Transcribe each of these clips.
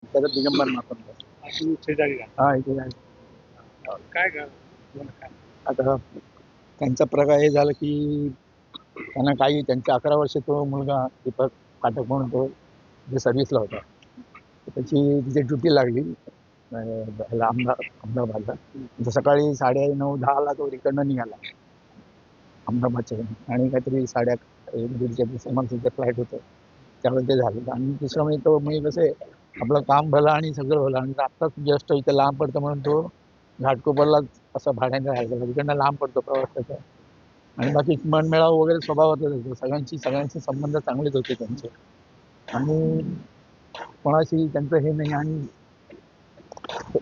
त्याचा दिगंबर मातंग. शेजारी हा इथे आहे. काय बोला काय? आता त्यांचा प्रकार हे झालं की त्यांना काही त्यांच्या 11 वर्ष तो मुलगा दीपक पाठक म्हणून तो जे सर्व्हिसला होता, त्याची तिथे ड्युटी लागली अहमदाबादला. तो सकाळी 9:30-10ला तो इकडनं निघाला अहमदाबादच्या, आणि काहीतरी 1:30-1:30च्या समरचं फ्लाईट होतं, त्यावेळेस ते झालं. आणि दुसरं म्हणजे तो म्हणजे कसं आहे, आपलं काम भलं आणि सगळं भलं, आणि आत्ताच जस्ट इथं लांब पडतं म्हणून तो घाटकोपरला असं भाड्याने राहायचा, तिकडनं लांब पडतो प्रवास त्याचा. आणि बाकी मनमेळाव वगैरे स्वभावातच होतो, सगळ्यांशी संबंध चांगलेच होते त्यांचे, आणि कोणाशी त्यांचं हे नाही. आणि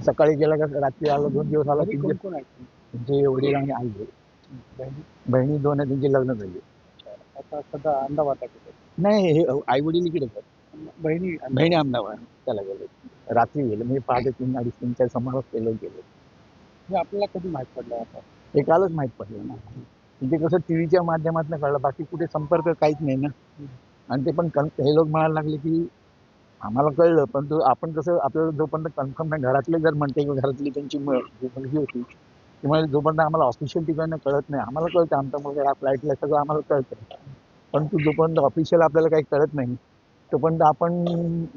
सकाळी गेला का रात्री आला, 2 दिवस आला, 3 दिवस. कोण आहेत? त्यांचे वडील आणि आई आहे. बहिणी 2 आहे, त्यांची लग्न झाली. आता सध्या अहमदाबाद आहे. नाही, हे आई वडील इकडेच आहेत. बहिणी अहमदाबाद त्याला गेले, रात्री गेले, म्हणजे 5:30-3:30-3च्या समारोप केलं गेले. हे आपल्याला कधी माहित पडलं आता? हे कालच माहित पडलं ना. म्हणजे कसं टीव्हीच्या माध्यमातून कळलं, बाकी कुठे संपर्क काहीच नाही ना. आणि ते पण हे लोक म्हणायला लागले की आम्हाला कळलं, पण आपण कसं आपल्याला जोपर्यंत कन्फर्म नाही, घरातले जर म्हणते की घरातली त्यांची मुलगी होती, त्यामुळे जोपर्यंत आम्हाला ऑफिशियल ठिकाणी कळत नाही, आम्हाला कळतं आमचा मुलगा या फ्लाईटला, सगळं आम्हाला कळतं. परंतु जोपर्यंत ऑफिशियल आपल्याला काही कळत नाही, तोपर्यंत आपण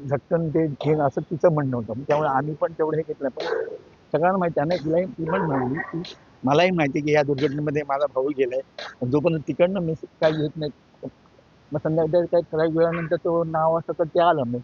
झटकन ते घेणं, असं तिचं म्हणणं होतं. त्यामुळे आम्ही पण तेवढं हे घेतलं. पण सगळ्यांना माहिती आहे, ती पण म्हणाली की मलाही माहिती की या दुर्घटनेमध्ये माझा भाऊ गेलाय, पण जोपर्यंत तिकडनं मेसेज काही येत नाही, मग संध्याकाळी काही ठराविक वेळानंतर तो नाव असं तर ते आलं नाही.